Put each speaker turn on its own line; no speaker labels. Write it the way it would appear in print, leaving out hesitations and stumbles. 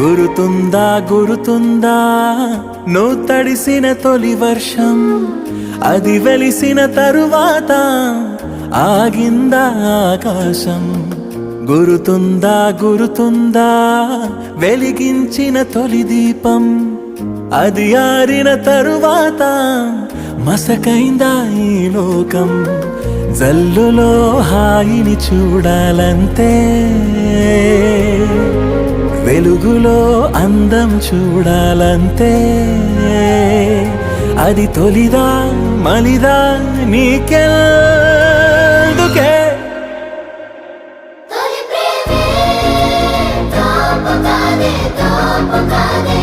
గురుతుందా గురుతుందా నువ్వు తడిసిన తొలి వర్షం, అది వెలిసిన తరువాత ఆగిందా ఆకాశం. గురుతుందా గురుతుందా వెలిగించిన తొలి దీపం, అది ఆరిన తరువాత మసకైందా ఈ లోకం. జల్లులో హాయిని చూడాలంతే, వెలుగులో అందం చూడాలంతే. అది తొలిదా మలిదా నీకెందుకే?
తొలి ప్రేమే తోపు కాదే